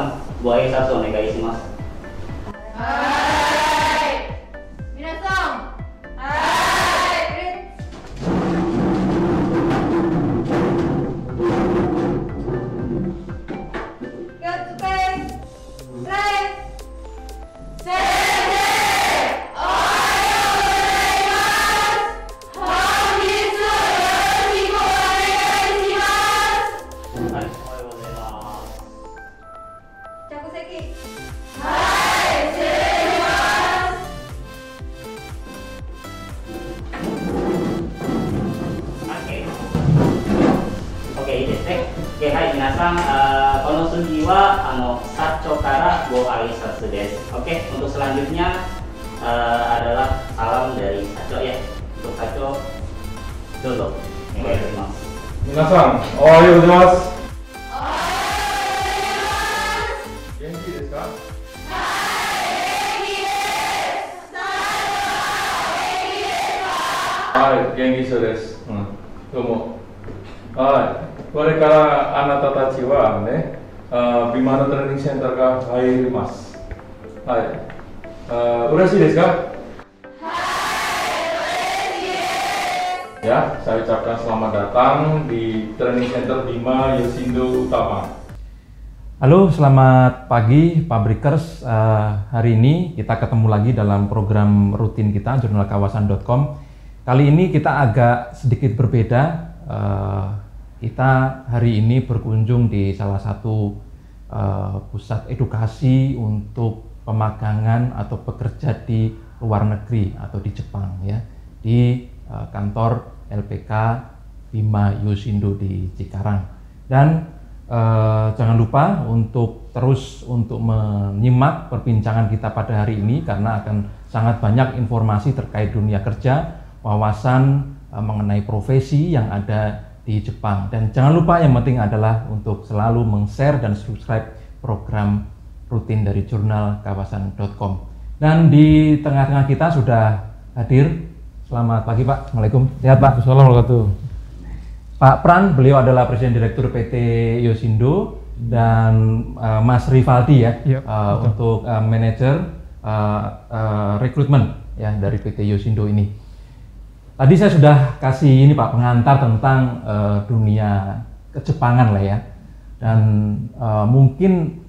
皆さん、ご挨拶お願いします。はい。皆さん、はい。Good space. Play. 先生、おはようございます。本日はよろしくお願いします。はい、おはようございます。着席。はい、失礼します。Oke,いいですね。はい、皆さん、この次は社長からご挨拶です。Oke, untuk selanjutnya adalah salam dari 社長 ya. Untuk 社長、どうぞお願いします。皆さん、おはようございます。おはようございます。元気ですか？はい、元気そうです。どうも。はい、これからあなたたちはね、ビマのトレーニングセンターが入ります。はい、嬉しいですか？Ya, saya ucapkan selamat datang di Training Center Bima Yosindo Utama. Halo, selamat pagi Pabrikers. Hari ini kita ketemu lagi dalam program rutin kita jurnalkawasan.com. Kali ini kita agak sedikit berbeda. Kita hari ini berkunjung di salah satu pusat edukasi untuk pemagangan atau bekerja di luar negeri atau di Jepang ya, di kantor LPK Bima Yosindo di Cikarang. Dan jangan lupa untuk terus menyimak perbincangan kita pada hari ini karena akan sangat banyak informasi terkait dunia kerja, wawasan mengenai profesi yang ada di Jepang. Dan jangan lupa yang penting adalah untuk selalu meng-share dan subscribe program rutin dari jurnalkawasan.com. Dan di tengah-tengah kita sudah hadir. Selamat pagi Pak. Assalamualaikum. Sehat Pak? Assalamualaikum. Pak Pran, beliau adalah Presiden Direktur PT Yosindo, dan Mas Rivaldi ya, untuk manajer rekrutmen ya dari PT Yosindo ini. Tadi saya sudah kasih ini Pak pengantar tentang dunia kejepangan lah ya, dan mungkin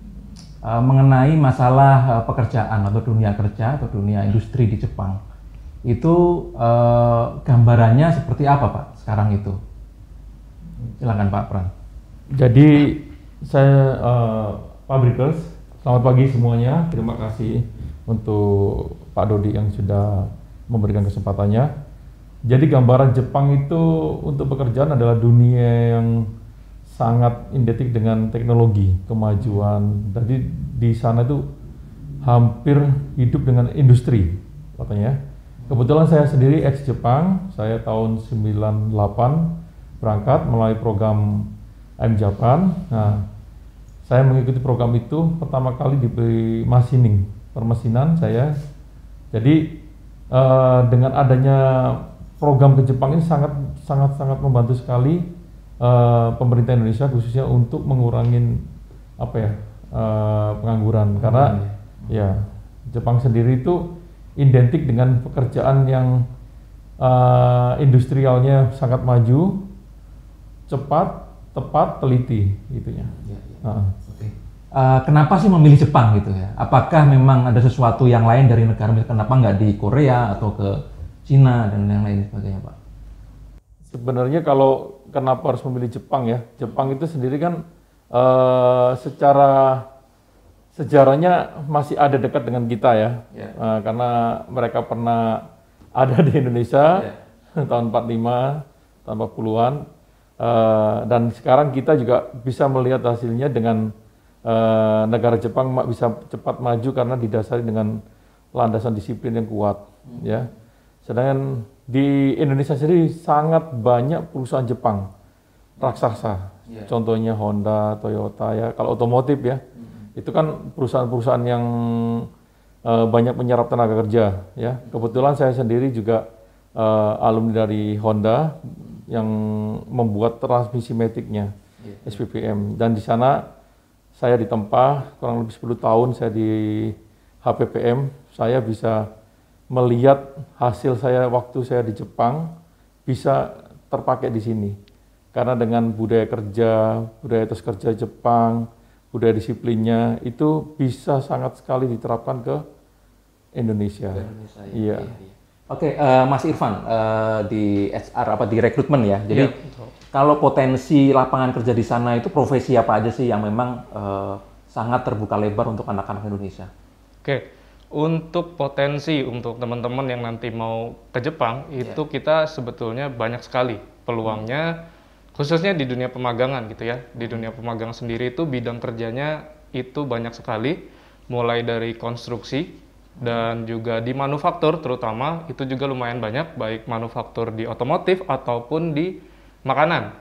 mengenai masalah pekerjaan atau dunia kerja atau dunia industri di Jepang itu gambarannya seperti apa Pak sekarang itu? Silakan Pak Pran. Jadi saya Pabrikers, selamat pagi semuanya. Terima kasih untuk Pak Dodi yang sudah memberikan kesempatannya. Jadi gambaran Jepang itu untuk pekerjaan adalah dunia yang sangat identik dengan teknologi, kemajuan. Jadi di sana itu hampir hidup dengan industri katanya. Kebetulan saya sendiri ex Jepang, saya tahun 98 berangkat melalui program M Japan. Nah, saya mengikuti program itu pertama kali di permesinan saya. Jadi dengan adanya program ke Jepang ini sangat membantu sekali pemerintah Indonesia khususnya untuk mengurangi pengangguran, karena ya Jepang sendiri itu identik dengan pekerjaan yang industrialnya sangat maju, cepat, tepat, teliti gitunya. Oke. Kenapa sih memilih Jepang gitu ya? Apakah memang ada sesuatu yang lain dari negara, kenapa nggak di Korea atau ke Cina dan yang lain sebagainya Pak? Sebenarnya kalau kenapa harus memilih Jepang ya? Jepang itu sendiri kan secara sejarahnya masih ada dekat dengan kita ya, karena mereka pernah ada di Indonesia tahun 45, tahun 40-an, dan sekarang kita juga bisa melihat hasilnya dengan negara Jepang bisa cepat maju karena didasari dengan landasan disiplin yang kuat ya. Sedangkan di Indonesia sendiri sangat banyak perusahaan Jepang raksasa, contohnya Honda, Toyota ya. Kalau otomotif ya, itu kan perusahaan-perusahaan yang banyak menyerap tenaga kerja ya. Kebetulan saya sendiri juga alumni dari Honda yang membuat transmisi maticnya, SPPM, dan di sana saya ditempa kurang lebih 10 tahun saya di HPPM, saya bisa melihat hasil saya waktu saya di Jepang bisa terpakai di sini. Karena dengan budaya kerja, budaya etos kerja Jepang, budaya disiplinnya itu bisa sangat sekali diterapkan ke Indonesia. Iya. Oke, Mas Irfan, di HR apa di rekrutmen ya. Jadi Iya, betul. kalau potensi lapangan kerja di sana itu profesi apa aja sih yang memang sangat terbuka lebar untuk anak-anak Indonesia? Oke, untuk potensi untuk teman-teman yang nanti mau ke Jepang itu kita sebetulnya banyak sekali peluangnya, khususnya di dunia pemagangan gitu ya. Di dunia pemagangan sendiri itu bidang kerjanya itu banyak sekali, mulai dari konstruksi dan juga di manufaktur terutama itu juga lumayan banyak, baik manufaktur di otomotif ataupun di makanan.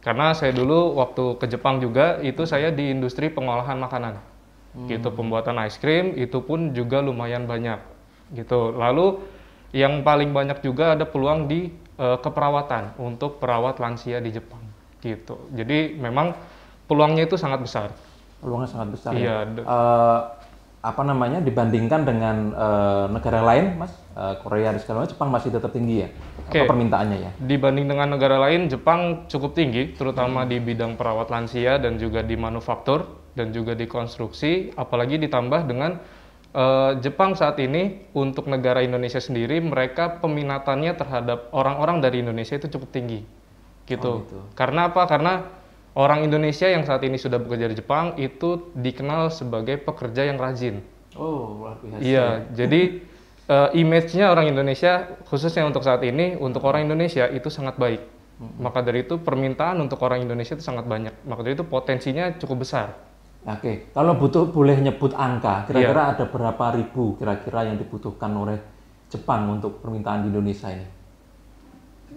Karena saya dulu waktu ke Jepang juga itu saya di industri pengolahan makanan. Gitu, pembuatan ice cream itu pun juga lumayan banyak gitu. Lalu yang paling banyak juga ada peluang di keperawatan untuk perawat lansia di Jepang gitu. Jadi memang peluangnya itu sangat besar. Peluangnya sangat besar Iya, ya. Apa namanya dibandingkan dengan negara lain, Mas? Korea dan segala macam, Jepang masih tetap tinggi ya? Oke. Apa permintaannya ya? Dibanding dengan negara lain, Jepang cukup tinggi, terutama di bidang perawat lansia dan juga di manufaktur dan juga di konstruksi, apalagi ditambah dengan Jepang saat ini untuk negara Indonesia sendiri, mereka peminatannya terhadap orang-orang dari Indonesia itu cukup tinggi, gitu. gitu. Karena apa? Karena orang Indonesia yang saat ini sudah bekerja di Jepang itu dikenal sebagai pekerja yang rajin. Oh, luar biasa. Iya, jadi image-nya orang Indonesia, khususnya untuk saat ini, untuk orang Indonesia itu sangat baik. Maka dari itu permintaan untuk orang Indonesia itu sangat banyak. Maka dari itu potensinya cukup besar. Oke, kalau boleh nyebut angka, kira-kira ada berapa ribu kira-kira yang dibutuhkan oleh Jepang untuk permintaan di Indonesia ini?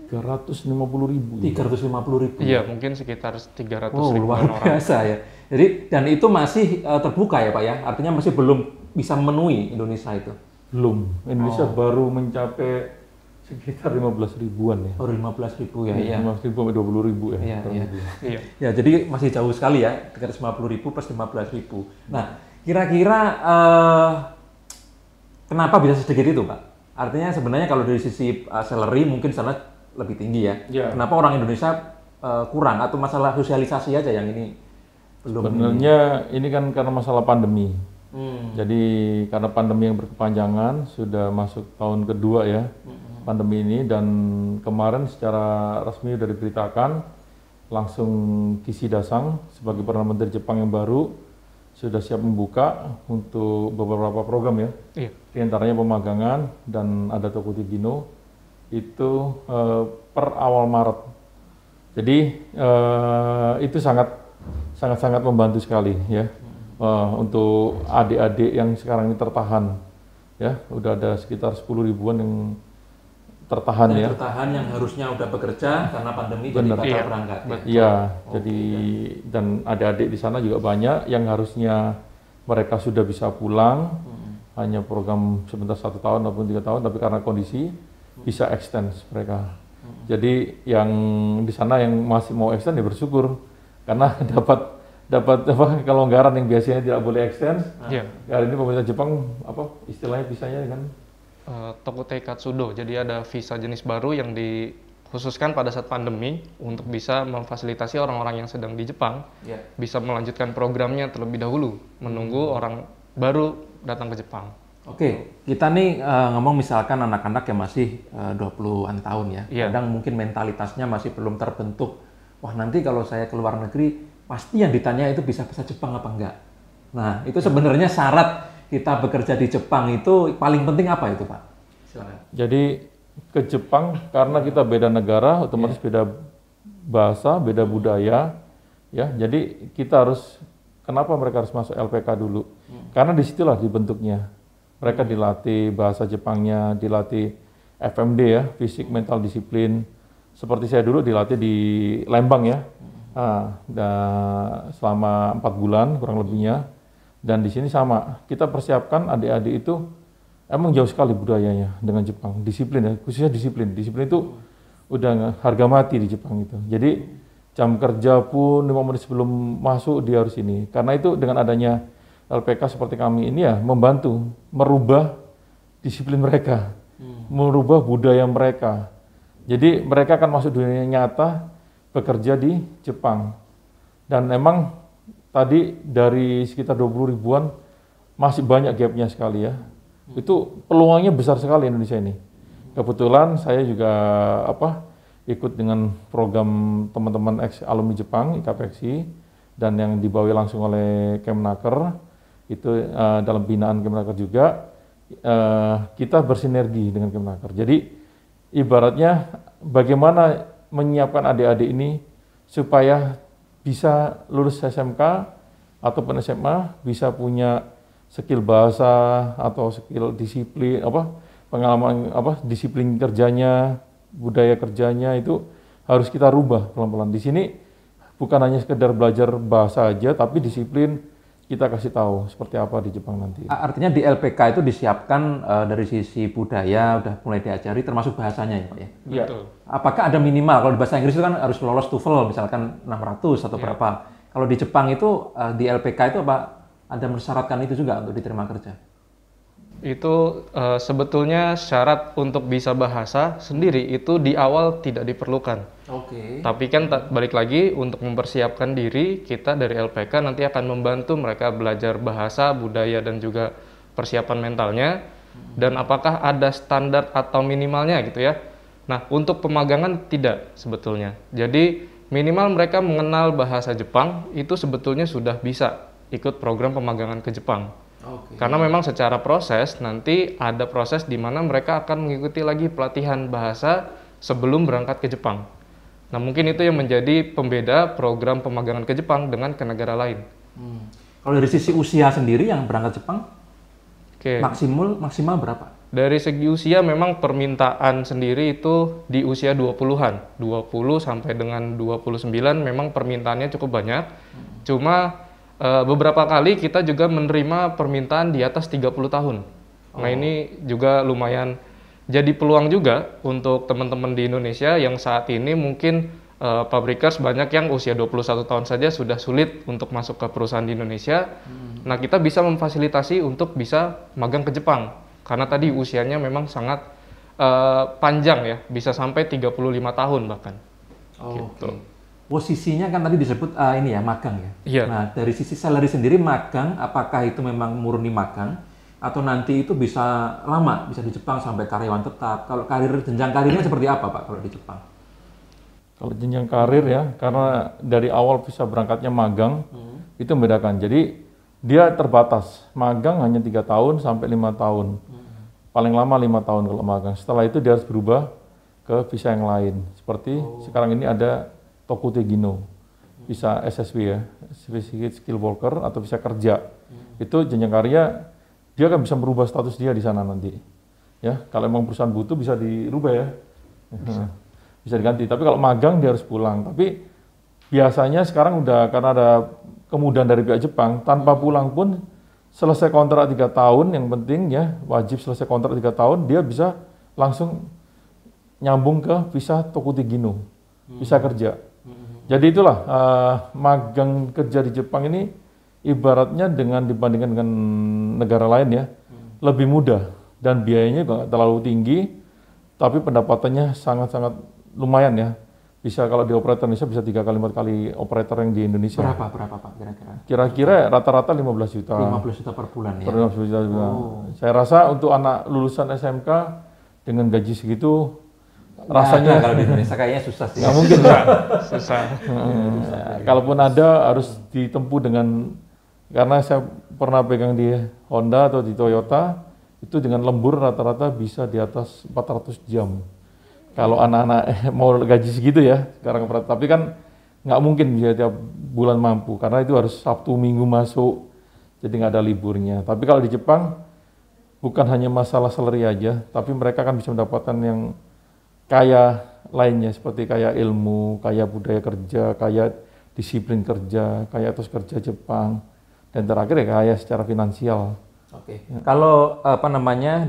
350.000. 350.000. Iya, mungkin sekitar 300 Oh, luar ribuan orang. biasa ya. Jadi dan itu masih terbuka ya Pak ya? Artinya masih belum bisa memenuhi Indonesia itu. Belum. Indonesia baru mencapai sekitar 15 ribuan ya. Baru 15.000 ya. Iya. 15.000 sampai 20.000 ya. Iya, kurang iya. lebih. Iya. Ya, jadi masih jauh sekali ya, 350.000 plus 15.000. Nah, kira-kira kenapa bisa sedikit itu, Pak? Artinya sebenarnya kalau dari sisi salary mungkin sana lebih tinggi ya. Ya. Kenapa orang Indonesia kurang atau masalah sosialisasi aja yang ini belum? Sebenarnya ini kan karena masalah pandemi. Hmm. Jadi karena pandemi yang berkepanjangan, sudah masuk tahun kedua ya pandemi ini, dan kemarin secara resmi sudah diberitakan langsung Kishida Sang sebagai Perdana Menteri Jepang yang baru sudah siap membuka untuk beberapa program ya. Iya. Di antaranya pemagangan dan ada Tokutibino itu per awal Maret. Jadi itu sangat membantu sekali ya untuk adik-adik yang sekarang ini tertahan ya. Udah ada sekitar 10 ribuan yang tertahan ya. Tertahan yang harusnya udah bekerja karena pandemi jadi Benar. batal Iya. berangkat. Ya. Iya, jadi dan adik-adik di sana juga banyak yang harusnya mereka sudah bisa pulang, hanya program sebentar 1 tahun ataupun 3 tahun, tapi karena kondisi bisa extend mereka. Jadi yang di sana yang masih mau extend ya bersyukur karena dapat apa kelonggaran yang biasanya tidak boleh extend. Iya. Hari ini pemerintah Jepang apa istilahnya visanya kan? Tokutei Katsudo. Jadi ada visa jenis baru yang dikhususkan pada saat pandemi untuk bisa memfasilitasi orang-orang yang sedang di Jepang Ya. bisa melanjutkan programnya terlebih dahulu, menunggu orang baru datang ke Jepang. Oke, kita nih ngomong misalkan anak-anak yang masih 20-an tahun ya. Iya. Kadang mungkin mentalitasnya masih belum terbentuk. Wah, nanti kalau saya ke luar negeri pasti yang ditanya itu bisa bahasa Jepang apa enggak. Nah, itu sebenarnya syarat kita bekerja di Jepang itu paling penting apa itu, Pak? Silakan. Jadi ke Jepang karena kita beda negara, otomatis beda bahasa, beda budaya, ya. Jadi kita harus kenapa mereka harus masuk LPK dulu? Karena disitulah dibentuknya. Mereka dilatih bahasa Jepangnya, dilatih FMD ya, fisik, mental, disiplin. Seperti saya dulu dilatih di Lembang ya, selama 4 bulan kurang lebihnya. Dan di sini sama, kita persiapkan adik-adik itu emang jauh sekali budayanya dengan Jepang, disiplin ya, khususnya disiplin. Disiplin itu udah harga mati di Jepang itu. Jadi Jam kerja pun 5 menit sebelum masuk dia harus ini. Karena itu dengan adanya LPK seperti kami ini ya membantu merubah disiplin mereka, merubah budaya mereka. Jadi mereka akan masuk dunia nyata bekerja di Jepang. Dan emang tadi dari sekitar 20 ribuan masih banyak gapnya sekali ya. Itu peluangnya besar sekali Indonesia ini. Kebetulan saya juga ikut dengan program teman-teman ex alumni Jepang IKPEXI dan yang dibawahi langsung oleh Kemnaker itu dalam binaan Kemnaker juga kita bersinergi dengan Kemnaker. Jadi ibaratnya bagaimana menyiapkan adik-adik ini supaya bisa lulus SMK ataupun SMA bisa punya skill bahasa atau skill disiplin pengalaman disiplin kerjanya, budaya kerjanya itu harus kita rubah pelan-pelan. Di sini bukan hanya sekedar belajar bahasa aja, tapi disiplin kita kasih tahu seperti apa di Jepang nanti. Artinya di LPK itu disiapkan dari sisi budaya udah mulai diajari, termasuk bahasanya ya Pak ya? Iya. Apakah ada minimal? Kalau di bahasa Inggris itu kan harus lolos TOEFL misalkan 600 atau berapa. Kalau di Jepang itu di LPK itu apa ada mensyaratkan itu juga untuk diterima kerja? Itu sebetulnya syarat untuk bisa bahasa sendiri itu di awal tidak diperlukan. Oke. Tapi kan balik lagi untuk mempersiapkan diri, kita dari LPK nanti akan membantu mereka belajar bahasa, budaya dan juga persiapan mentalnya. Dan apakah ada standar atau minimalnya gitu ya. Nah, untuk pemagangan tidak sebetulnya. Jadi minimal mereka mengenal bahasa Jepang itu sebetulnya sudah bisa ikut program pemagangan ke Jepang. Karena memang secara proses nanti ada proses di mana mereka akan mengikuti lagi pelatihan bahasa sebelum berangkat ke Jepang. Nah mungkin itu yang menjadi pembeda program pemagangan ke Jepang dengan ke negara lain. Kalau dari sisi usia sendiri yang berangkat Jepang, Oke. maksimal berapa? Dari segi usia memang permintaan sendiri itu di usia 20-an. 20 sampai dengan 29 memang permintaannya cukup banyak. Cuma beberapa kali kita juga menerima permintaan di atas 30 tahun. Nah ini juga lumayan jadi peluang juga untuk teman-teman di Indonesia yang saat ini mungkin pabrikers banyak yang usia 21 tahun saja sudah sulit untuk masuk ke perusahaan di Indonesia. Nah kita bisa memfasilitasi untuk bisa magang ke Jepang. Karena tadi usianya memang sangat panjang ya, bisa sampai 35 tahun bahkan. Gitu. Posisinya kan tadi disebut ini ya magang ya. Iya. Nah dari sisi salary sendiri magang, apakah itu memang murni magang atau nanti itu bisa lama, bisa di Jepang sampai karyawan tetap? Kalau jenjang karirnya seperti apa Pak kalau di Jepang? Kalau jenjang karir ya, karena dari awal bisa berangkatnya magang itu membedakan. Jadi dia terbatas, magang hanya 3 tahun sampai 5 tahun. Paling lama 5 tahun kalau magang. Setelah itu dia harus berubah ke visa yang lain. Seperti sekarang ini ada Tokute Gino, bisa SSW ya, Specific Skill Worker atau bisa kerja. Itu jenjang karirnya dia akan bisa merubah status dia di sana nanti. Ya, kalau memang perusahaan butuh bisa dirubah ya. Bisa diganti. Tapi kalau magang dia harus pulang. Tapi biasanya sekarang udah karena ada kemudahan dari pihak Jepang, tanpa pulang pun selesai kontrak 3 tahun, yang penting ya wajib selesai kontrak 3 tahun, dia bisa langsung nyambung ke visa Tokute Gino, bisa kerja. Jadi itulah magang kerja di Jepang ini ibaratnya dibandingkan dengan negara lain ya, lebih mudah dan biayanya juga terlalu tinggi, tapi pendapatannya sangat-sangat lumayan ya. Bisa kalau di operator Indonesia bisa 3 kali 4 kali operator yang di Indonesia. Berapa Pak kira-kira? Kira-kira rata-rata 15 juta. 15 juta per bulan ya? Per 15 juta. Saya rasa untuk anak lulusan SMK dengan gaji segitu rasanya kalau di Indonesia kayaknya susah sih. Nggak mungkin Pak. Susah. Kalaupun ada harus ditempuh dengan, karena saya pernah pegang di Honda atau di Toyota, itu dengan lembur rata-rata bisa di atas 400 jam. Kalau anak-anak mau gaji segitu ya sekarang, tapi kan nggak mungkin bisa tiap bulan mampu, karena itu harus Sabtu Minggu masuk, jadi nggak ada liburnya. Tapi kalau di Jepang bukan hanya masalah salary aja, tapi mereka kan bisa mendapatkan yang kaya lainnya, seperti kaya ilmu, kaya budaya kerja, kaya disiplin kerja, kaya etos kerja Jepang, dan terakhir ya kaya secara finansial. Oke. Kalau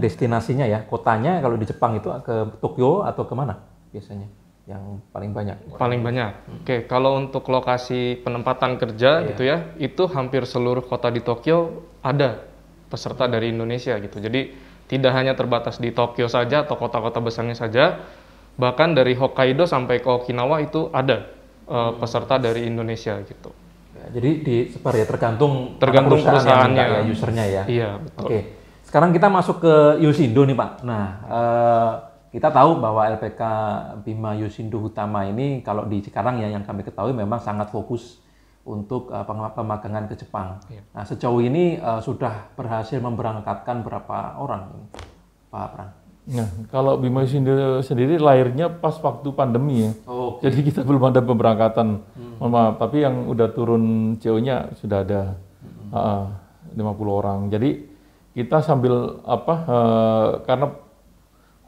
destinasinya ya, kotanya kalau di Jepang itu ke Tokyo atau kemana biasanya? yang paling banyak? Paling banyak. Oke, kalau untuk lokasi penempatan kerja gitu ya, itu hampir seluruh kota di Tokyo ada peserta dari Indonesia gitu. Jadi tidak hanya terbatas di Tokyo saja atau kota-kota besarnya saja, bahkan dari Hokkaido sampai ke Okinawa itu ada peserta dari Indonesia gitu. Ya, jadi disebar ya tergantung perusahaannya, ya, usernya ya. Iya, betul. Oke, sekarang kita masuk ke Yosindo nih Pak. Nah, kita tahu bahwa LPK Bima Yosindo Utama ini kalau di Cikarang ya yang kami ketahui memang sangat fokus untuk pemagangan ke Jepang. Iya. Nah, sejauh ini sudah berhasil memberangkatkan berapa orang ini, Pak Pran? Nah, kalau Bima Yosindo sendiri lahirnya pas waktu pandemi ya. Oh, Jadi kita belum ada pemberangkatan. Mohon maaf, tapi yang udah turun CO-nya sudah ada 50 orang. Jadi kita sambil karena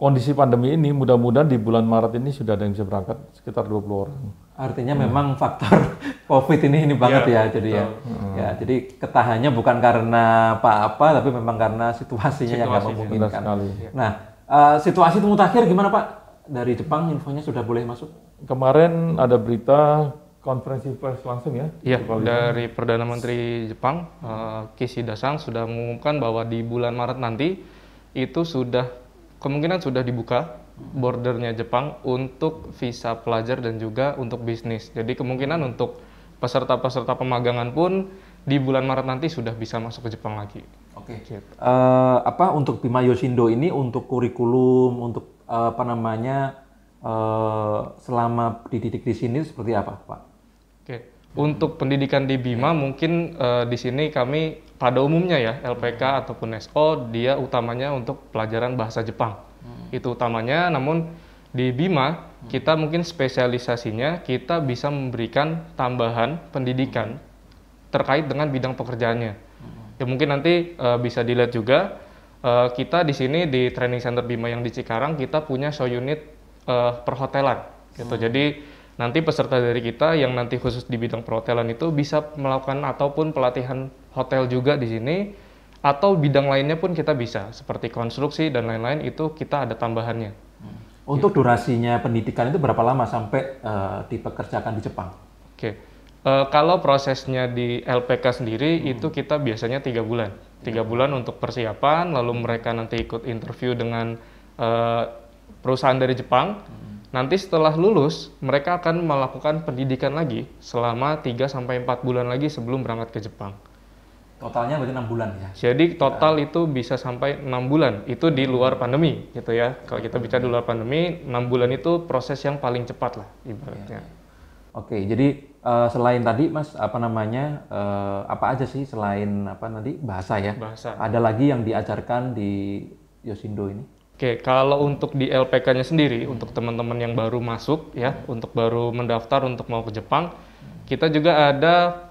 kondisi pandemi ini mudah-mudahan di bulan Maret ini sudah ada yang bisa berangkat sekitar 20 orang. Artinya memang faktor COVID ini banget ya, jadi ya. Ya, jadi ketahannya bukan karena apa-apa, tapi memang karena situasinya yang nggak memungkinkan. Benar sekali. Nah, situasi mutakhir gimana Pak? Dari Jepang infonya sudah boleh masuk? Kemarin ada berita konferensi pers langsung ya? Iya, dari Perdana Menteri Jepang, Kishida-san sudah mengumumkan bahwa di bulan Maret nanti itu kemungkinan sudah dibuka bordernya Jepang untuk visa pelajar dan juga untuk bisnis. Jadi kemungkinan untuk peserta-peserta pemagangan pun di bulan Maret nanti sudah bisa masuk ke Jepang lagi. Oke. Gitu. Untuk Bima Yosindo ini untuk kurikulum, untuk selama dididik di sini seperti apa, Pak? Oke. Untuk pendidikan di Bima mungkin di sini kami pada umumnya ya LPK ataupun SO dia utamanya untuk pelajaran bahasa Jepang. Itu utamanya, namun di Bima kita mungkin spesialisasinya kita bisa memberikan tambahan pendidikan terkait dengan bidang pekerjaannya. Ya mungkin nanti bisa dilihat juga kita di sini di Training Center Bima yang di Cikarang kita punya show unit perhotelan gitu. Jadi nanti peserta dari kita yang nanti khusus di bidang perhotelan itu bisa melakukan ataupun pelatihan hotel juga di sini, atau bidang lainnya pun kita bisa seperti konstruksi dan lain-lain itu kita ada tambahannya. Untuk durasinya pendidikan itu berapa lama sampai dipekerjakan di Jepang? Oke. Kalau prosesnya di LPK sendiri itu kita biasanya 3 bulan. 3 bulan untuk persiapan, lalu mereka nanti ikut interview dengan perusahaan dari Jepang. Nanti setelah lulus, mereka akan melakukan pendidikan lagi selama 3-4 bulan lagi sebelum berangkat ke Jepang. Totalnya berarti 6 bulan ya? Jadi total itu bisa sampai 6 bulan, itu di luar pandemi gitu ya. Kalau kita bicara di luar pandemi, 6 bulan itu proses yang paling cepat lah ibaratnya. Oke, jadi selain tadi Mas, apa aja sih selain bahasa ya? Bahasa. Ada lagi yang diajarkan di Yosindo ini? Oke, kalau untuk di LPK-nya sendiri, untuk teman-teman yang baru masuk ya, untuk baru mendaftar untuk mau ke Jepang, kita juga ada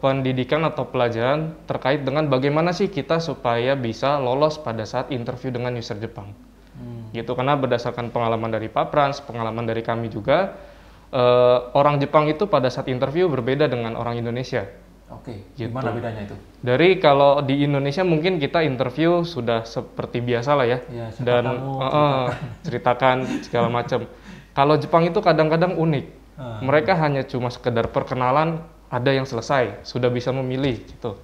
pendidikan atau pelajaran terkait dengan bagaimana sih kita supaya bisa lolos pada saat interview dengan user Jepang. Gitu, karena berdasarkan pengalaman dari Pak Frans, pengalaman dari kami juga, orang Jepang itu pada saat interview berbeda dengan orang Indonesia. Oke, Gitu. gimana bedanya itu? Dari kalau di Indonesia mungkin kita interview sudah seperti biasa lah ya, Ya, dan ceritakan segala macam. Kalau Jepang itu kadang-kadang unik. Mereka hanya cuma sekedar perkenalan, ada yang selesai, sudah bisa memilih gitu.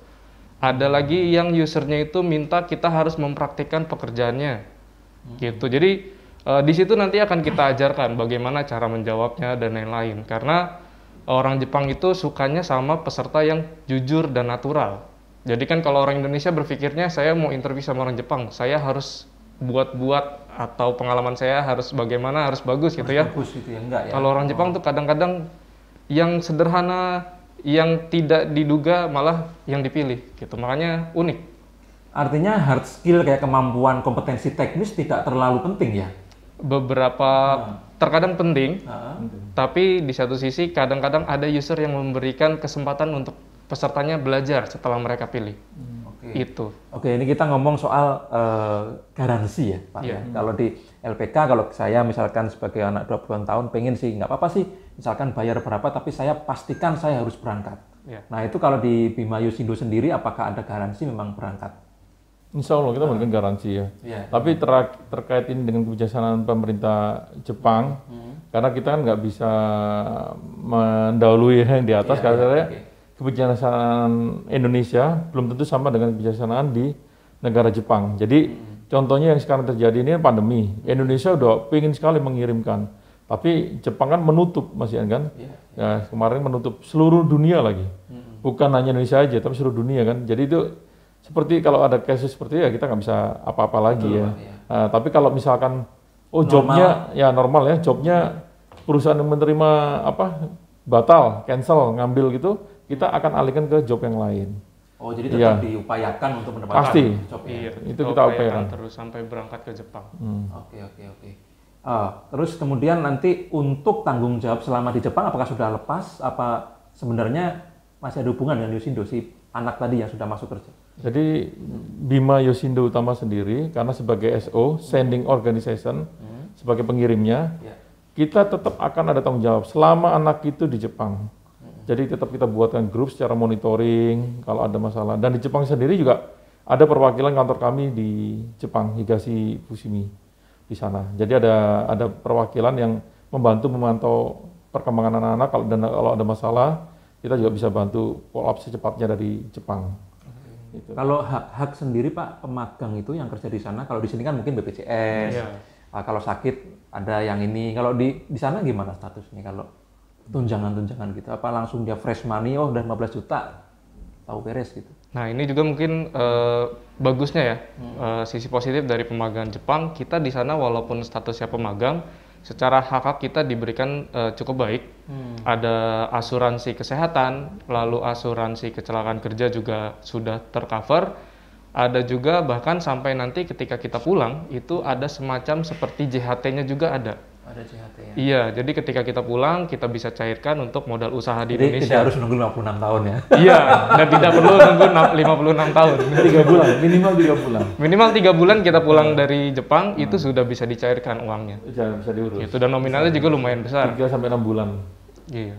Ada lagi yang usernya itu minta kita harus mempraktikkan pekerjaannya, gitu. Jadi di situ nanti akan kita ajarkan bagaimana cara menjawabnya dan lain-lain. Karena orang Jepang itu sukanya sama peserta yang jujur dan natural. Jadi kan kalau orang Indonesia berpikirnya saya mau interview sama orang Jepang, saya harus buat-buat atau pengalaman saya harus bagaimana, harus bagus gitu ya. Bagus gitu ya, enggak ya? Kalau orang Jepang tuh kadang-kadang yang sederhana, yang tidak diduga malah yang dipilih gitu. Makanya unik. Artinya hard skill kayak kemampuan kompetensi teknis tidak terlalu penting ya? Beberapa terkadang penting, tapi di satu sisi kadang-kadang ada user yang memberikan kesempatan untuk pesertanya belajar setelah mereka pilih. Itu. Oke, ini kita ngomong soal garansi ya Pak. Iya. Kalau di LPK, kalau saya misalkan sebagai anak 20-an tahun pengen sih, nggak apa-apa sih misalkan bayar berapa, tapi saya pastikan saya harus berangkat. Iya. Nah itu kalau di Bima Yosindo sendiri, apakah ada garansi memang berangkat? Insya Allah kita memberikan garansi ya. Iya. Tapi terkait ini dengan kebijaksanaan pemerintah Jepang, Karena kita kan nggak bisa mendahului yang di atas, karena kebijaksanaan Indonesia belum tentu sama dengan kebijaksanaan di negara Jepang. Jadi contohnya yang sekarang terjadi ini kan pandemi. Indonesia udah pengen sekali mengirimkan, tapi Jepang kan menutup, Mas Ian kan? Ya, kemarin menutup seluruh dunia lagi. Bukan hanya Indonesia aja, tapi seluruh dunia kan. Jadi itu seperti kalau ada kasus seperti itu ya kita nggak bisa apa-apa lagi. Betul, ya. Nah, tapi kalau misalkan jobnya ya normal ya, jobnya perusahaan yang menerima batal, cancel, ngambil gitu, kita akan alihkan ke job yang lain. Oh, jadi tetap diupayakan untuk mendapatkan pasti job. Iya, itu kita upayakan terus sampai berangkat ke Jepang. Oke. Terus kemudian nanti untuk tanggung jawab selama di Jepang apakah sudah lepas? Apa sebenarnya masih ada hubungan dengan Yoshindo, si anak tadi yang sudah masuk kerja? Jadi Bima Yoshindo Utama sendiri karena sebagai SO, Sending Organization, sebagai pengirimnya, kita tetap akan ada tanggung jawab selama anak itu di Jepang. Jadi tetap kita buatkan grup secara monitoring kalau ada masalah. Dan di Jepang sendiri juga ada perwakilan kantor kami di Jepang, Higashi Fushimi di sana. Jadi ada perwakilan yang memantau perkembangan anak-anak, kalau ada masalah kita juga bisa bantu follow up secepatnya dari Jepang. Gitu. Kalau hak sendiri Pak, pemagang itu yang kerja di sana, kalau di sini kan mungkin BPJS, kalau sakit ada yang ini, kalau di sana gimana statusnya kalau tunjangan gitu? Apa langsung dia fresh money, udah 15 juta, tahu beres gitu? Nah ini juga mungkin bagusnya ya, sisi positif dari pemagang Jepang, kita di sana walaupun statusnya pemagang, secara hak-hak kita diberikan cukup baik. Ada asuransi kesehatan, lalu asuransi kecelakaan kerja juga sudah tercover. Ada juga bahkan sampai nanti ketika kita pulang itu ada semacam seperti JHT-nya juga ada. Ada JHT ya? Iya, jadi ketika kita pulang kita bisa cairkan untuk modal usaha di jadi Indonesia. Tidak harus nunggu 56 tahun ya? Iya, dan tidak perlu nunggu 56 tahun. 3 bulan, minimal 3 bulan. Minimal 3 bulan kita pulang dari Jepang itu sudah bisa dicairkan uangnya. Bisa diurus. Itu dan nominalnya juga lumayan besar. 3 sampai 6 bulan. Iya.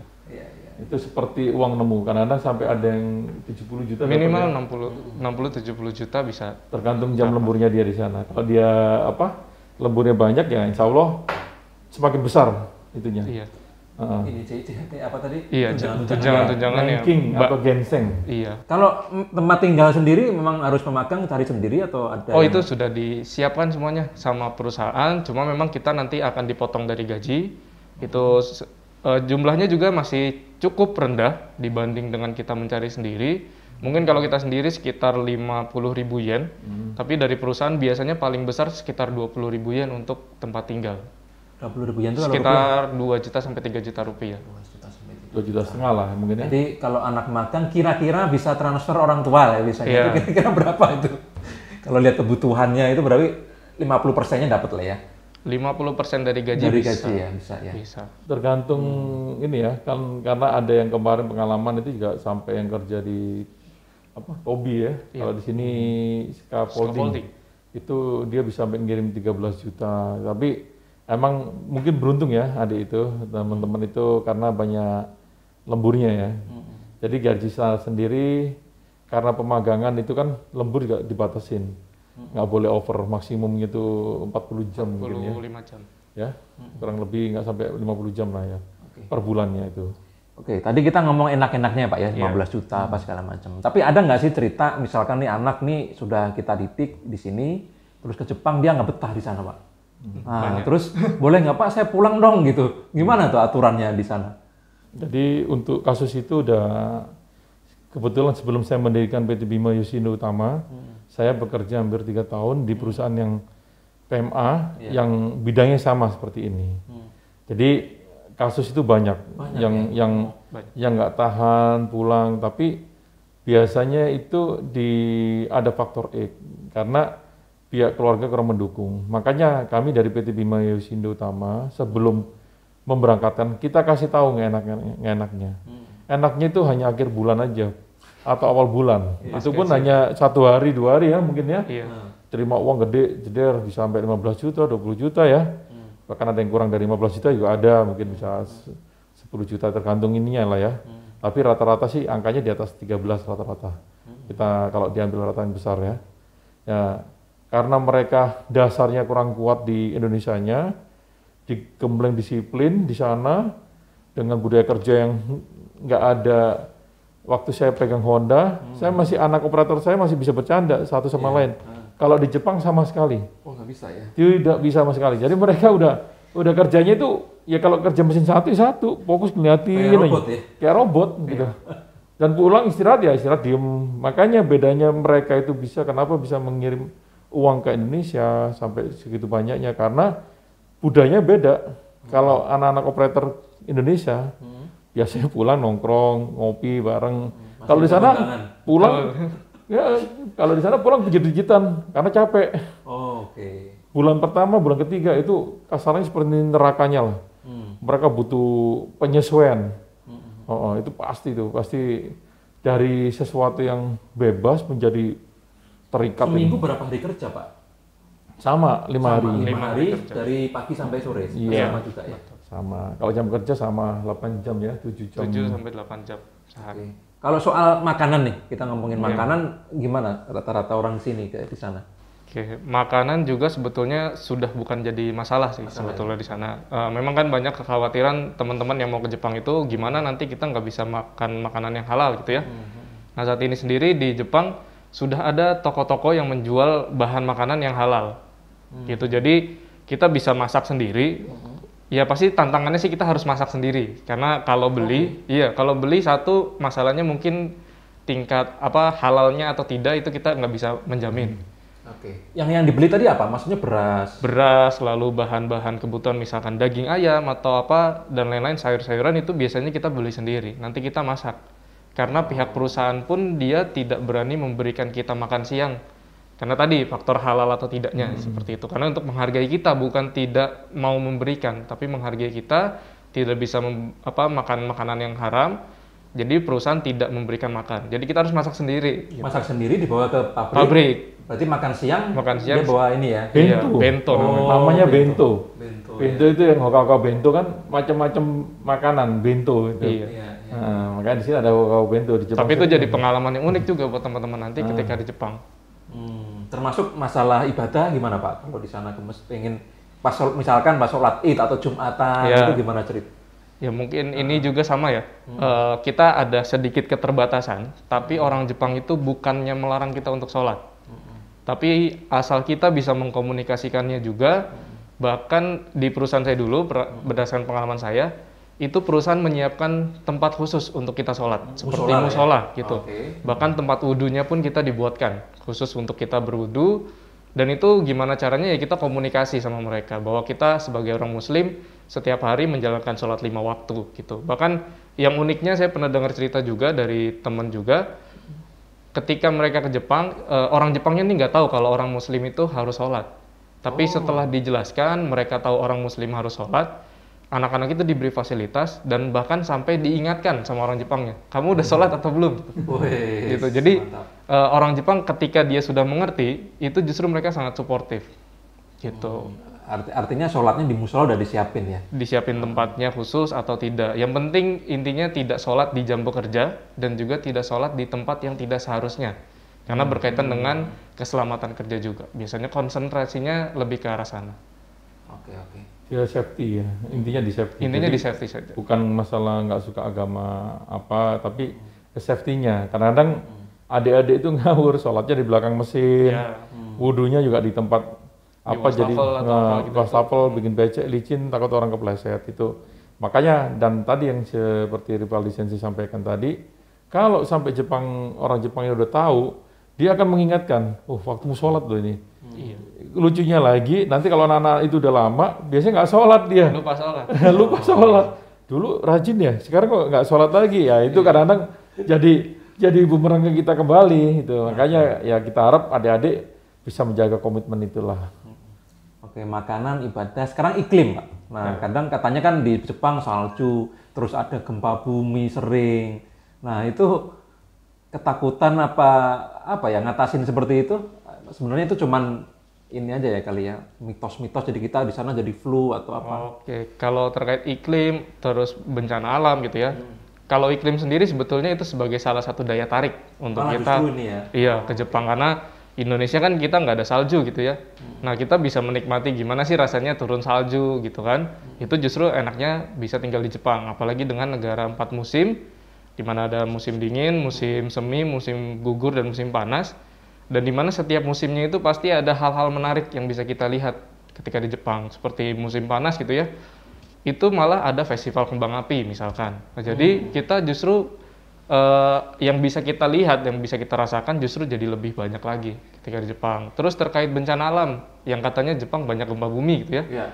Itu seperti uang nemu, kadang-kadang sampai ada yang 70 juta. Minimal 60-70 juta bisa. Tergantung jam lemburnya dia di sana. Kalau dia lemburnya banyak ya insya Allah semakin besar itunya. Iya. Ini JHT apa tadi? Iya, tunjangan ya. Ranking atau ginseng. Iya. Kalau tempat tinggal sendiri memang harus pemagang cari sendiri atau ada? Itu sudah disiapkan semuanya sama perusahaan, cuma memang kita nanti akan dipotong dari gaji. Itu jumlahnya juga masih cukup rendah dibanding dengan kita mencari sendiri. Mungkin kalau kita sendiri sekitar 50.000 yen, tapi dari perusahaan biasanya paling besar sekitar 20.000 yen untuk tempat tinggal. 20.000 yen itu sekitar 2 juta sampai 3 juta rupiah. 2,5 juta lah mungkin ya. Jadi kalau anak magang kira-kira bisa transfer orang tua ya biasanya. Iya. Itu kira-kira berapa itu? Kalau lihat kebutuhannya itu berarti 50%-nya dapat lah ya. 50% dari gaji Dari bisa. gaji ya, bisa ya. Bisa. Tergantung ini ya, kan karena ada yang kemarin pengalaman itu juga sampai yang kerja di Tobi ya. Iya. Kalau di sini scaffolding itu dia bisa sampai ngirim 13 juta. Tapi emang mungkin beruntung ya adik itu, teman-teman itu karena banyak lemburnya ya. Jadi gaji saya sendiri karena pemagangan itu kan lembur juga dibatasin. Nggak boleh over, maksimumnya itu 40 jam mungkin ya. 45 jam. Ya, kurang lebih nggak sampai 50 jam lah ya, per bulannya itu. Oke, tadi kita ngomong enak-enaknya Pak ya, 15 juta apa segala macam. Tapi ada nggak sih cerita, misalkan nih anak nih sudah kita didik di sini, terus ke Jepang dia nggak betah di sana Pak. Nah, terus boleh nggak Pak saya pulang dong gitu? Gimana tuh aturannya di sana? Jadi untuk kasus itu udah kebetulan sebelum saya mendirikan PT Bima Yoshindo Utama, saya bekerja hampir 3 tahun di perusahaan yang PMA yang bidangnya sama seperti ini. Jadi kasus itu banyak yang nggak tahan pulang, tapi biasanya itu ada faktor X karena pihak keluarga kurang mendukung. Makanya kami dari PT Bima Yoshindo Utama sebelum memberangkatkan kita kasih tahu enaknya. Enaknya itu hanya akhir bulan aja atau awal bulan. Itu pun hanya 1 hari 2 hari ya mungkin ya. Terima uang gede jeder bisa sampai 15 juta, 20 juta ya. Bahkan ada yang kurang dari 15 juta juga ada, mungkin bisa 10 juta tergantung ininya lah ya. Tapi rata-rata sih angkanya di atas 13 rata-rata. Kita kalau diambil rata yang besar ya. Ya, karena mereka dasarnya kurang kuat di Indonesianya, digembleng disiplin di sana dengan budaya kerja yang nggak ada. Waktu saya pegang Honda, saya masih anak operator saya masih bisa bercanda satu sama lain. Kalau di Jepang sama sekali. Oh nggak bisa ya? Tidak bisa sama sekali. Jadi mereka udah kerjanya itu ya kalau kerja mesin satu ya satu, fokus ngeliatin Kayak robot aja. ya? Kayak robot gitu. Dan pulang istirahat ya istirahat diem. Makanya bedanya mereka itu kenapa bisa mengirim uang ke Indonesia sampai segitu banyaknya karena budayanya beda. Kalau anak-anak operator Indonesia biasanya pulang nongkrong, ngopi bareng. Kalau di sana pulang ya kalau di sana pulang pijit-pijitan karena capek. Oh, oke. Bulan pertama, bulan ketiga itu kasarnya seperti nerakanya lah. Mereka butuh penyesuaian. Itu pasti dari sesuatu yang bebas menjadi terikat. Seminggu berapa hari kerja, Pak? Sama 5 hari. 5 hari dari pagi sampai sore. Iya. Sama juga ya. Sama. Kalau jam kerja sama 8 jam ya, 7 jam. 7 sampai 8 jam sehari. Kalau soal makanan nih, kita ngomongin makanan, gimana rata-rata orang sini kayak di sana? Oke, makanan juga sebetulnya sudah bukan jadi masalah sih sebetulnya di sana. Memang kan banyak kekhawatiran teman-teman yang mau ke Jepang itu gimana nanti kita nggak bisa makan makanan yang halal gitu ya. Nah saat ini sendiri di Jepang sudah ada toko-toko yang menjual bahan makanan yang halal, gitu. Jadi kita bisa masak sendiri. Ya pasti tantangannya sih kita harus masak sendiri karena kalau beli, kalau beli satu masalahnya mungkin tingkat halalnya atau tidak itu kita nggak bisa menjamin. Oke. Yang dibeli tadi apa? Maksudnya beras? Beras, lalu bahan-bahan kebutuhan misalkan daging ayam atau apa dan lain-lain sayur-sayuran itu biasanya kita beli sendiri. Nanti kita masak. Karena pihak perusahaan pun dia tidak berani memberikan kita makan siang. Karena tadi faktor halal atau tidaknya seperti itu. Karena untuk menghargai kita bukan tidak mau memberikan, tapi menghargai kita tidak bisa makan makanan yang haram. Jadi perusahaan tidak memberikan makan. Jadi kita harus masak sendiri. Masak sendiri dibawa ke pabrik. Pabrik. Berarti makan siang dia bawa ini ya. Bento. Iya, bento namanya bento. Bento Itu yang hoka-hoka bento kan macam-macam makanan bento itu. Iya. Nah, makanya di sini ada hoka-hoka bento di Jepang. Tapi itu jadi pengalaman yang unik juga buat teman-teman nanti ketika di Jepang. Termasuk masalah ibadah gimana Pak? Kalau di sana pengen misalkan pas sholat Id atau Jumatan itu gimana cerita? Ya mungkin ini juga sama ya. Kita ada sedikit keterbatasan, tapi orang Jepang itu bukannya melarang kita untuk sholat. Tapi asal kita bisa mengkomunikasikannya juga, bahkan di perusahaan saya dulu, berdasarkan pengalaman saya, itu perusahaan menyiapkan tempat khusus untuk kita sholat, seperti musola gitu. Bahkan tempat wudhunya pun kita dibuatkan, khusus untuk kita berwudhu. Dan itu gimana caranya ya kita komunikasi sama mereka, bahwa kita sebagai orang muslim setiap hari menjalankan sholat 5 waktu gitu. Bahkan yang uniknya saya pernah dengar cerita juga dari teman juga, ketika mereka ke Jepang, orang Jepangnya ini nggak tahu kalau orang muslim itu harus sholat. Tapi setelah dijelaskan, mereka tahu orang muslim harus sholat, anak-anak itu diberi fasilitas dan bahkan sampai diingatkan sama orang Jepangnya, kamu udah sholat atau belum? Gitu. Jadi orang Jepang ketika dia sudah mengerti, itu justru mereka sangat suportif. Gitu. Artinya sholatnya di musola udah disiapin ya? Disiapin tempatnya khusus atau tidak. Yang penting intinya tidak sholat di jam bekerja dan juga tidak sholat di tempat yang tidak seharusnya. Karena berkaitan dengan keselamatan kerja juga. Biasanya konsentrasinya lebih ke arah sana. Oke. Ya safety ya, intinya di safety. Intinya Jadi, di safety saja. bukan masalah nggak suka agama apa, tapi ke safety-nya. Kadang-kadang adik-adik itu ngawur, sholatnya di belakang mesin, wudhunya juga di tempat jadi wastafel, bikin becek, licin, takut orang kepleset itu. Makanya dan tadi yang seperti rival lisensi sampaikan tadi, kalau sampai orang Jepang yang udah tahu, dia akan mengingatkan, waktumu sholat loh ini. Lucunya lagi, nanti kalau anak-anak itu udah lama, biasanya nggak sholat dia. Lupa sholat. Dulu rajin ya, sekarang kok nggak sholat lagi ya. Itu kadang-kadang jadi bumerang ke kita kembali. Itu makanya ya kita harap adik-adik bisa menjaga komitmen itulah. Oke, makanan, ibadah. Sekarang iklim, Pak. Nah, kadang katanya kan di Jepang salju, terus ada gempa bumi sering. Nah, itu ketakutan apa ya ngatasin seperti itu? Sebenarnya itu cuman ini aja ya kali ya, mitos-mitos jadi kita di sana jadi flu atau apa. Oke, kalau terkait iklim terus bencana alam gitu ya. Kalau iklim sendiri sebetulnya itu sebagai salah satu daya tarik untuk kita ini ya. Iya, ke Jepang karena Indonesia kan kita nggak ada salju gitu ya. Nah kita bisa menikmati gimana sih rasanya turun salju gitu kan. Itu justru enaknya bisa tinggal di Jepang, apalagi dengan negara 4 musim, di mana ada musim dingin, musim semi, musim gugur, dan musim panas. Dan di mana setiap musimnya itu pasti ada hal-hal menarik yang bisa kita lihat ketika di Jepang. Seperti musim panas gitu ya, itu malah ada festival kembang api misalkan. Nah, jadi kita justru yang bisa kita lihat, yang bisa kita rasakan justru jadi lebih banyak lagi ketika di Jepang. Terus terkait bencana alam, yang katanya Jepang banyak gempa bumi gitu ya. Iya.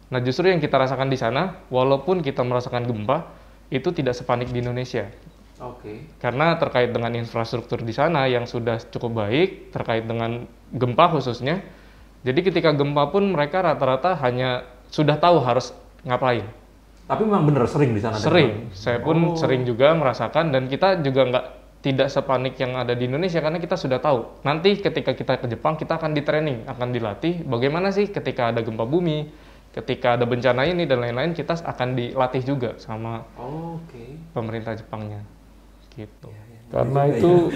Nah justru yang kita rasakan di sana, walaupun kita merasakan gempa, itu tidak sepanik di Indonesia. Oke. Karena terkait dengan infrastruktur di sana yang sudah cukup baik, terkait dengan gempa khususnya. Jadi ketika gempa pun mereka rata-rata hanya sudah tahu harus ngapain. Tapi memang bener sering di sana? Sering, saya pun sering juga merasakan, dan kita juga tidak sepanik yang ada di Indonesia karena kita sudah tahu. Nanti ketika kita ke Jepang, kita akan di-training, akan dilatih bagaimana sih ketika ada gempa bumi, ketika ada bencana ini dan lain-lain, kita akan dilatih juga sama pemerintah Jepangnya. Gitu. Karena itu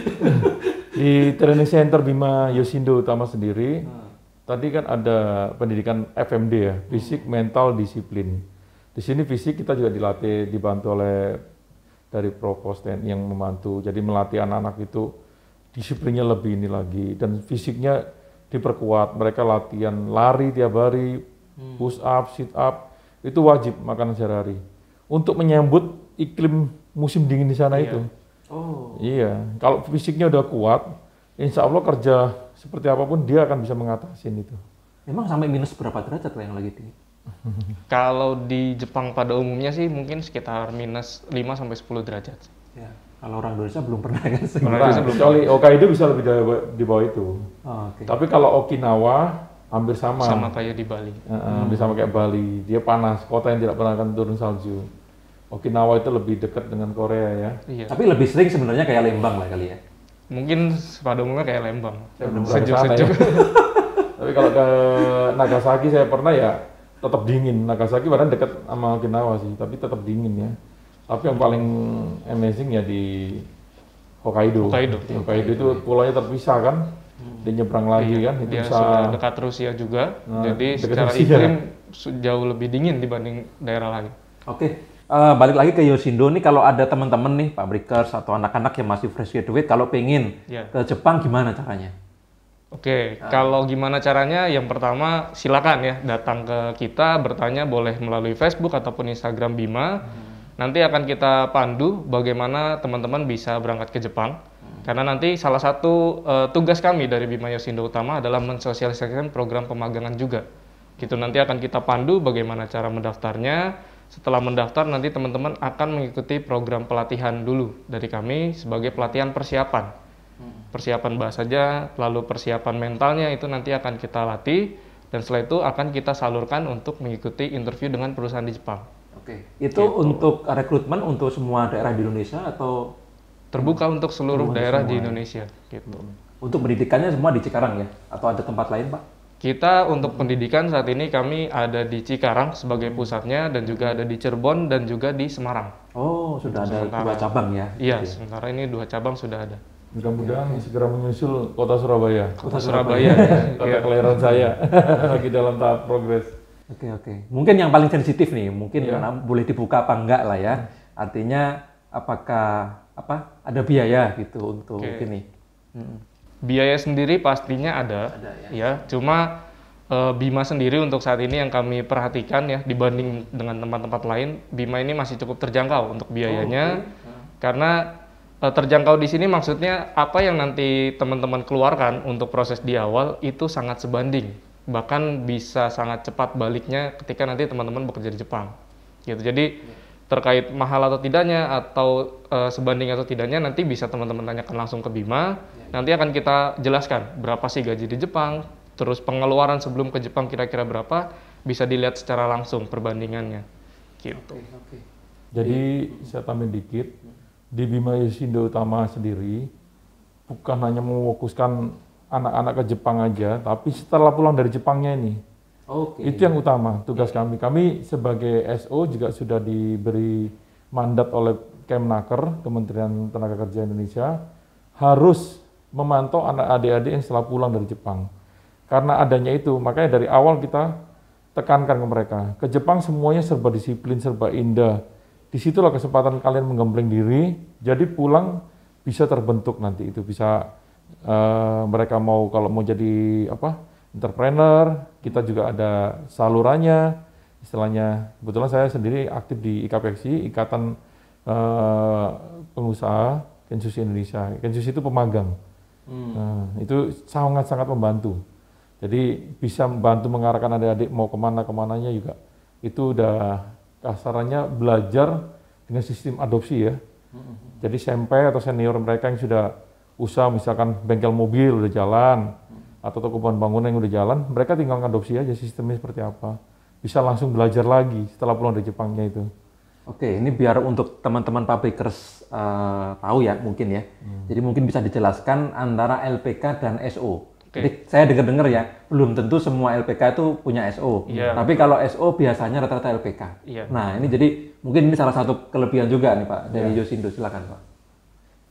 di training center Bima Yoshindo Utama sendiri, tadi kan ada pendidikan FMD ya, fisik, mental, disiplin. Di sini fisik kita juga dilatih, dibantu oleh dari Provos TNI yang membantu. Jadi melatih anak-anak itu disiplinnya lebih ini lagi, dan fisiknya diperkuat. Mereka latihan lari tiap hari, push up, sit up, itu wajib makanan sehari-hari. Untuk menyambut iklim musim dingin di sana itu. Iya, kalau fisiknya udah kuat, insya Allah kerja seperti apapun dia akan bisa mengatasi itu. Emang sampai minus berapa derajat lah yang lagi tinggi? Kalau di Jepang pada umumnya sih mungkin sekitar minus 5-10 derajat. Ya, kalau orang Indonesia belum pernah kan? Kecuali Hokkaido bisa lebih di bawah itu. Tapi kalau Okinawa hampir sama. Sama kayak di Bali. Hampir sama kayak Bali. Dia panas, kota yang tidak pernah akan turun salju. Okinawa itu lebih dekat dengan Korea ya. Iya. Tapi lebih sering sebenarnya kayak Lembang lah kali ya. Mungkin pada umumnya kayak Lembang. Sejuk-sejuk. Tapi kalau ke Nagasaki saya pernah ya, tetap dingin. Nagasaki padahal dekat sama Okinawa sih, tapi tetap dingin ya. Tapi yang paling amazing ya di Hokkaido. Hokkaido itu pulaunya terpisah kan, dia nyebrang lagi kan. Itu dia bisa sudah dekat Rusia juga, jadi dekat secara Rusia. iklim jauh lebih dingin dibanding daerah lain. Oke, balik lagi ke Yoshindo nih, kalau ada teman-teman nih, pabrikers atau anak-anak yang masih fresh graduate, kalau pengen ke Jepang gimana caranya? Oke, kalau gimana caranya? Yang pertama silakan ya datang ke kita, bertanya boleh melalui Facebook ataupun Instagram Bima. Nanti akan kita pandu bagaimana teman-teman bisa berangkat ke Jepang. Karena nanti salah satu tugas kami dari Bima Yoshindo Utama adalah mensosialisasikan program pemagangan juga. Gitu, nanti akan kita pandu bagaimana cara mendaftarnya. Setelah mendaftar nanti teman-teman akan mengikuti program pelatihan dulu dari kami sebagai pelatihan persiapan. Persiapan bahasanya, lalu persiapan mentalnya itu nanti akan kita latih, dan setelah itu akan kita salurkan untuk mengikuti interview dengan perusahaan di Jepang. Oke. Itu untuk rekrutmen untuk semua daerah di Indonesia atau terbuka untuk seluruh daerah di Indonesia gitu. Untuk pendidikannya semua di Cikarang ya? Atau ada tempat lain, Pak? Kita untuk pendidikan saat ini kami ada di Cikarang sebagai pusatnya, dan juga ada di Cirebon dan juga di Semarang. Oh, sudah ada 2 cabang ya? Iya, sementara ini 2 cabang sudah ada. Mudah-mudahan segera menyusul kota Surabaya. Kota Surabaya. Kota kelahiran saya lagi dalam tahap progres. Oke. Mungkin yang paling sensitif nih, mungkin boleh dibuka apa enggak lah ya. Artinya apakah ada biaya gitu untuk ini? Biaya sendiri pastinya ada ya. Cuma Bima sendiri untuk saat ini yang kami perhatikan ya, dibanding dengan tempat-tempat lain, Bima ini masih cukup terjangkau untuk biayanya. Karena terjangkau di sini maksudnya apa yang nanti teman-teman keluarkan untuk proses di awal itu sangat sebanding, bahkan bisa sangat cepat baliknya ketika nanti teman-teman bekerja di Jepang gitu. Jadi terkait mahal atau tidaknya atau sebanding atau tidaknya nanti bisa teman-teman tanyakan langsung ke Bima. Nanti akan kita jelaskan berapa sih gaji di Jepang, terus pengeluaran sebelum ke Jepang kira-kira berapa, bisa dilihat secara langsung perbandingannya gitu. Jadi saya tambahin dikit, di Bima Yoshindo Utama sendiri bukan hanya memfokuskan anak-anak ke Jepang aja, tapi setelah pulang dari Jepangnya ini. Itu yang utama tugas kami. Kami sebagai SO juga sudah diberi mandat oleh Kemnaker, Kementerian Tenaga Kerja Indonesia, harus memantau adik-adik yang setelah pulang dari Jepang. Karena adanya itu, makanya dari awal kita tekankan ke mereka. Ke Jepang semuanya serba disiplin, serba indah. Disitulah kesempatan kalian menggembleng diri, jadi pulang bisa terbentuk nanti itu. Bisa mereka mau kalau mau jadi entrepreneur, kita juga ada salurannya. Istilahnya, kebetulan saya sendiri aktif di IKPEXI, Ikatan Pengusaha Kensushi Indonesia. Kensushi itu pemagang. Nah, itu sangat-sangat membantu. Jadi bisa membantu mengarahkan adik-adik mau kemananya juga. Itu udah kasarannya belajar dengan sistem adopsi ya. Jadi senpai atau senior mereka yang sudah usaha misalkan bengkel mobil udah jalan, atau toko bahan bangunan yang udah jalan, mereka tinggal ngadopsi aja sistemnya seperti apa. Bisa langsung belajar lagi setelah pulang dari Jepangnya itu. Oke, ini biar untuk teman-teman pabrikers tahu ya mungkin ya. Jadi mungkin bisa dijelaskan antara LPK dan SO. Jadi saya dengar-dengar ya, belum tentu semua LPK itu punya SO. Tapi kalau SO biasanya rata-rata LPK. Nah ini jadi mungkin ini salah satu kelebihan juga nih Pak dari Yosindo, silakan Pak.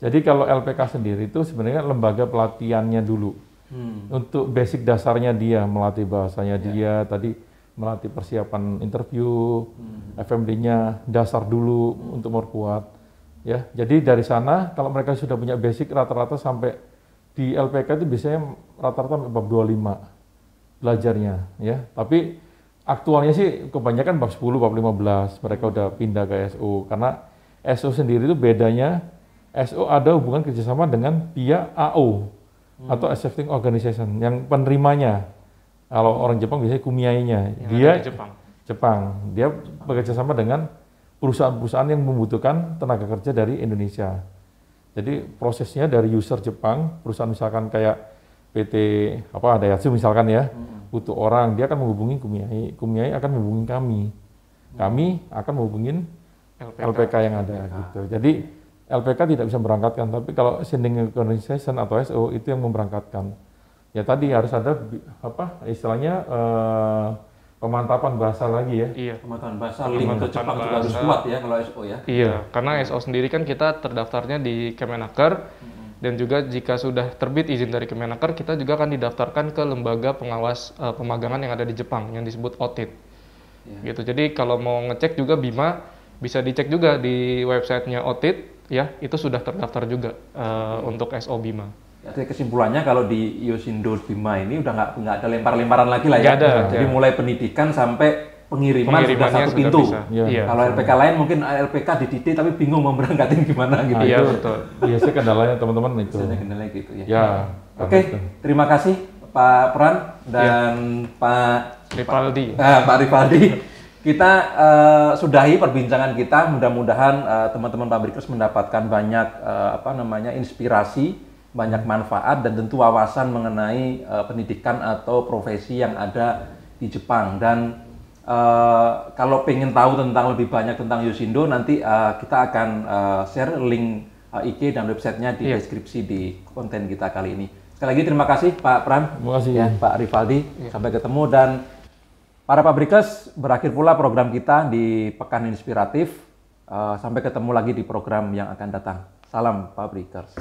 Jadi kalau LPK sendiri itu sebenarnya lembaga pelatihannya dulu. Untuk basic dasarnya dia, melatih bahasanya dia, tadi melatih persiapan interview, FMD-nya dasar dulu untuk memperkuat. Ya, jadi dari sana kalau mereka sudah punya basic rata-rata sampai di LPK itu biasanya rata-rata bab 25 belajarnya ya. Tapi aktualnya sih kebanyakan bab 10, bab 15 mereka udah pindah ke SO karena SO sendiri itu bedanya SO ada hubungan kerjasama dengan pihak AO atau accepting organization yang penerimanya. Kalau orang Jepang biasanya kumiainya, dia Jepang. Dia bekerja sama dengan perusahaan-perusahaan yang membutuhkan tenaga kerja dari Indonesia. Jadi prosesnya dari user Jepang, perusahaan misalkan kayak PT Daihatsu misalkan ya, butuh orang, dia akan menghubungi kumiai, kumiai akan menghubungi kami akan menghubungin LPK yang ada gitu. Jadi LPK tidak bisa memberangkatkan, tapi kalau sending organization atau SO itu yang memberangkatkan. Ya tadi harus ada istilahnya pemantapan bahasa lagi ya. Iya. Pemantapan bahasa, link ke Jepang juga harus kuat ya kalau SO ya. Iya, karena SO sendiri kan kita terdaftarnya di Kemenaker dan juga jika sudah terbit izin dari Kemenaker, kita juga akan didaftarkan ke lembaga pengawas pemagangan yang ada di Jepang yang disebut OTIT. Gitu. Jadi kalau mau ngecek juga BIMA bisa dicek juga di websitenya OTIT ya, itu sudah terdaftar juga untuk SO BIMA. Jadi kesimpulannya kalau di Yosindo BIMA ini udah nggak ada lempar-lemparan lagi lah ya. Jadi mulai pendidikan sampai pengiriman sudah satu pintu. Iya. Kalau LPK lain mungkin LPK dididik tapi bingung mau berangkatin gimana gitu. Iya betul. Biasanya kendalanya teman-teman itu. Biasanya kendalanya gitu ya. Ya. Oke, terima kasih Pak Pran dan Pak Rivaldi. Pak Rivaldi. Kita sudahi perbincangan kita. Mudah-mudahan teman-teman pabrikers mendapatkan banyak inspirasi, banyak manfaat dan tentu wawasan mengenai pendidikan atau profesi yang ada di Jepang. Dan kalau pengen tahu tentang lebih banyak tentang Yosindo, nanti kita akan share link IG dan websitenya di deskripsi di konten kita kali ini. Sekali lagi terima kasih Pak Pran, terima kasih ya, Pak Rivaldi. Sampai ketemu dan para pabrikers, berakhir pula program kita di Pekan Inspiratif. Sampai ketemu lagi di program yang akan datang. Salam pabrikers.